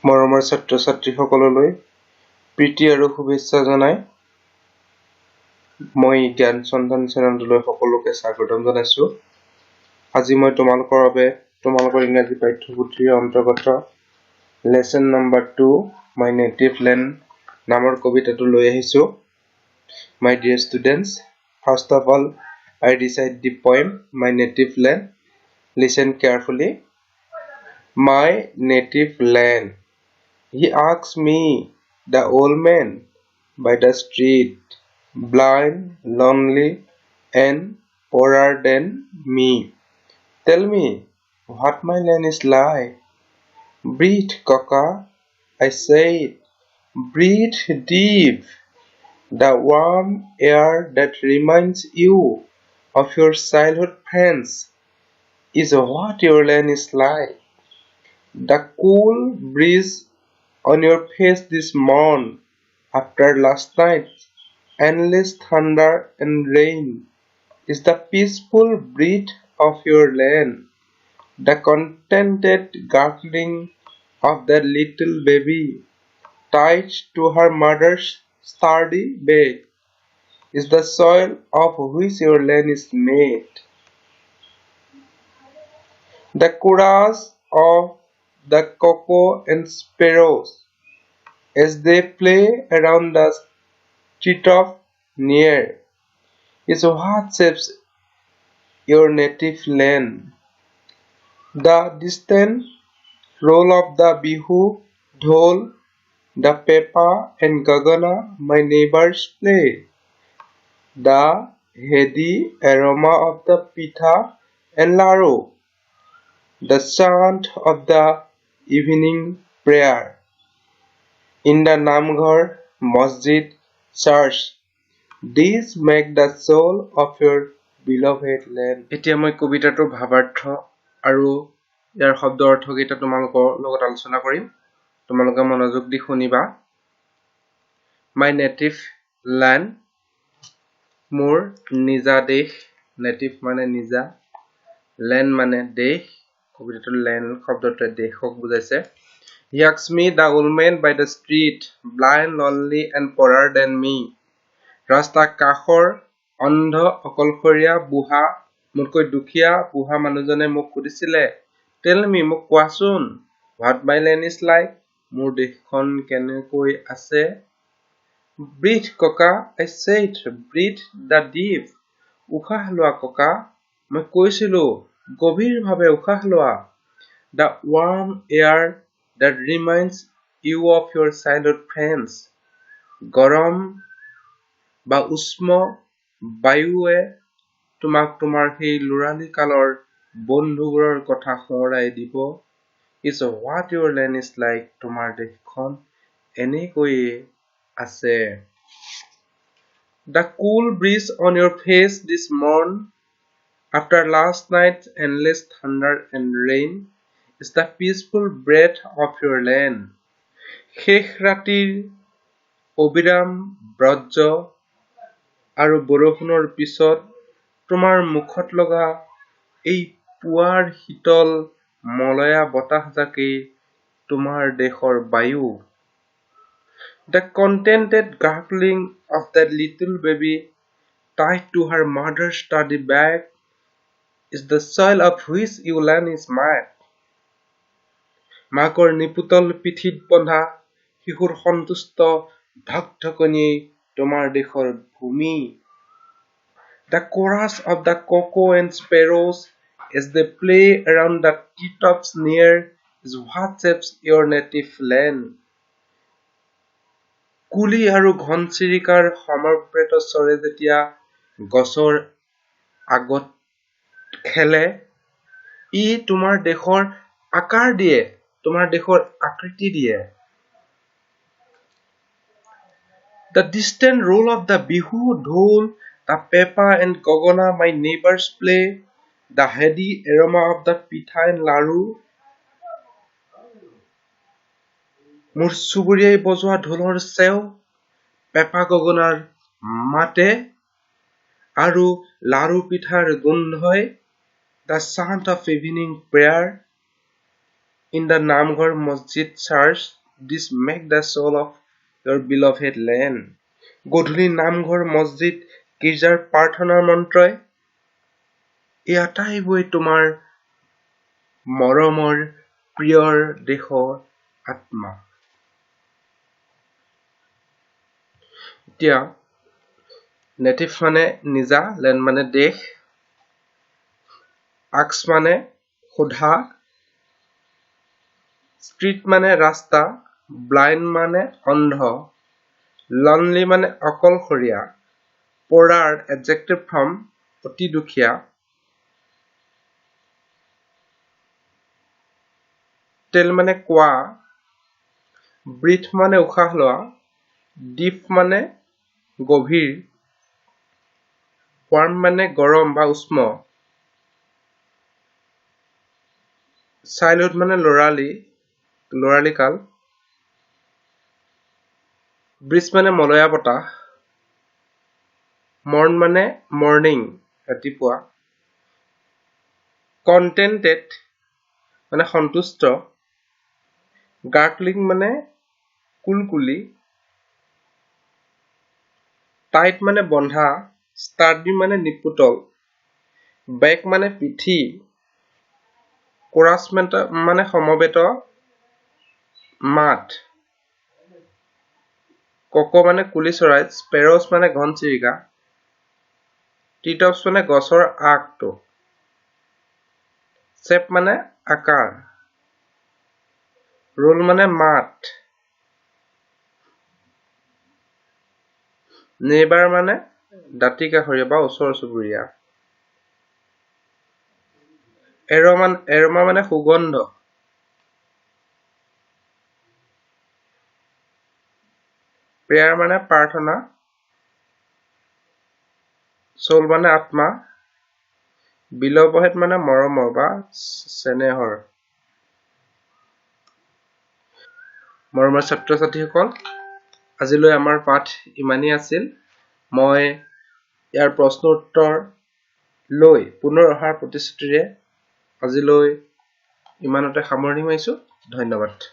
মৰমৰ ছাত্ৰ-ছাত্ৰীসকললৈ প্ৰীতি আৰু শুভেচ্ছা জনাই মই জ্ঞান সন্ধান চেনেললৈ সকলোকে স্বাগতম জনাইছো। আজি মই তোমালোকৰ বাবে তোমালোকৰ ইংৰাজী পাঠ্যপুথিৰ অন্তৰ্গত লেসন নম্বৰ 2 মাই নেটিভ লেণ্ড নামৰ কবিতাটো লৈ আহিছো। My dear students, first of all, I recite the poem My Native Land. Listen carefully. My native land. He asks me, the old man, by the street, blind, lonely, and poorer than me. Tell me, what my land is like. Breathe, Kaka, I said, breathe deep. The warm air that reminds you of your childhood friends is what your land is like. The cool breeze on your face this morn after last night's endless thunder and rain is the peaceful breath of your land. The contented gargling of that little baby tied to her mother's sturdy back is the soil of which your land is made. The chorus of the cuckoo and sparrows as they play around the treetop near is what shapes your native land. The distant roll of the bihu, dhol, the pepa and gagana my neighbors play. The heady aroma of the pitha and laru. The chant of the evening prayer in the namghar, masjid, church. These make the soul of your beloved land. এতিয়া মই কবিতাটোৰ ভাৱাৰ্থ আৰু ইয়াৰ শব্দ অৰ্থকেইটা তোমালোকৰ লগত আলোচনা কৰিম। তোমালোকে মনোযোগ দি শুনিবা। My native land, মোৰ নিজা দেশ, native মানে নিজা, land মানে দেশ, কবিতাটোৰ land শব্দটোৱে দেশক বুজাইছে। He asks me, the old man by the street, blind, lonely and poorer than me. ৰাস্তা কাষৰ অন্ধ অকলশৰীয়া বুঢ়া মোতকৈ দুখীয়া বুঢ়া মানুহজনে মোক সুধিছিলে, Tell me, মোক কোৱাচোন, what my land is like, মোৰ দেশখন কেনেকৈ আছে? Breathe, ককা, I said, breathe the deep. উশাহ লোৱা ককা, মই কৈছিলো, গভীৰভাৱে উশাহ লোৱা। The warm air that reminds you of your childhood friends. গৰম বা উষ্ম বায়ুৱে তোমাক তোমাৰ সেই লৰালি কালৰ বন্ধুবোৰৰ কথা সোঁৱৰাই দিব। Is what your land is like, তোমাৰ দেশখন এনেকৈয়ে আছে। The cool breeze on your face this morn after last night's endless thunder and rain is the peaceful breath of your land. শেষ ৰাতিৰ অবিৰাম ব্ৰজ আৰু বৰষুণৰ পিছত তোমাৰ মুখত লগা এই পুৱাৰ শীতল মলয়া বতাহজাকেই তোমাৰ দেশৰ বায়ু। The contented gargling of that little baby tied to her mother's sturdy back is the soil of which your land is made. মাকৰ নিপুতল পিঠিত বন্ধা শিশুৰ সন্তুষ্ট ঢকঢকনিয়েই তোমাৰ দেশৰ ভূমি। The chorus of the cuckoo and sparrows as they play around the treetops near is what shapes your native land. কুলি আৰু ঘনচিৰিকাৰ সমবেত স্বৰে যেতিয়া গছৰ আগত খেলে, ই তোমাৰ দেশৰ আকাৰ দিয়ে, তোমাৰ দেশৰ আকৃতি দিয়ে। The distant roll of the bihu, dhol, the pepa and gogana my neighbors play, the heady aroma of the pitha and laru. মোৰ চুবুৰীয়াই বজোৱা ঢোলৰ চেও, পেপা গগনাৰ মাতে আৰু লাৰু পিঠাৰ গোন্ধই, the chant of evening prayer in the Namghar Masjid church, this make the soul of your beloved land. গধূলি নামঘৰ মছজিদ গীৰ্জাৰ প্ৰাৰ্থনাৰ মন্ত্ৰই এই আটাইবোৰ তোমাৰ মৰমৰ প্ৰিয়ৰ দেশৰ আত্মা। এতিয়া নেটিভ মানে নিজা, লেণ্ড মানে দেশ, আক্স মানে সোধা, ষ্ট্ৰীট মানে ৰাস্তা, ব্লাইণ্ড মানে অন্ধ, লনলি মানে অকলশৰীয়া, পৰাৰ এডজেক্টিভ ফৰ্ম অতি দুখীয়া, টেল মানে কোৱা, ব্ৰিথ মানে উশাহ লোৱা, ডিপ মানে গভীৰ, ৱাৰ্ম মানে গৰম বা উষ্ম, চাইল্ডহুড মানে লৰালি কাল, ব্ৰিজ মানে মলয়া বতাহ, মৰ্ণ মানে মৰ্ণিং ৰাতিপুৱা, কণ্টেণ্টেড মানে সন্তুষ্ট, গাৰ্কলিং মানে কুলকুলি, টাইট মানে বন্ধা, ষ্টাৰ্ডি মানে নিপুতল, বেক মানে পিঠি, কোৰাছ মানে সমবেত মাত, কক মানে কুলি চৰাই, স্পেৰছ মানে ঘনচিৰিকা, ট্ৰিটপছ মানে গছৰ আগটো, চেপ মানে আকাৰ, ৰোল মানে মাত, নেইবাৰ মানে দাঁতি কাষৰীয়া বা ওচৰ চুবুৰীয়া, এৰমা মানে সুগন্ধ, প্ৰেয়াৰ মানে প্ৰাৰ্থনা, চৌল মানে আত্মা, বিলভেড মানে মৰমৰ বা চেনেহৰ। মৰমৰ ছাত্ৰ ছাত্ৰীসকল, আজিলৈ আমাৰ পাঠ ইমানেই আছিল। মই ইয়াৰ প্ৰশ্ন উত্তৰ লৈ পুনৰ অহাৰ প্ৰতিশ্ৰুতিৰে আজিলৈ ইমানতে সামৰণি মাৰিছোঁ। ধন্যবাদ।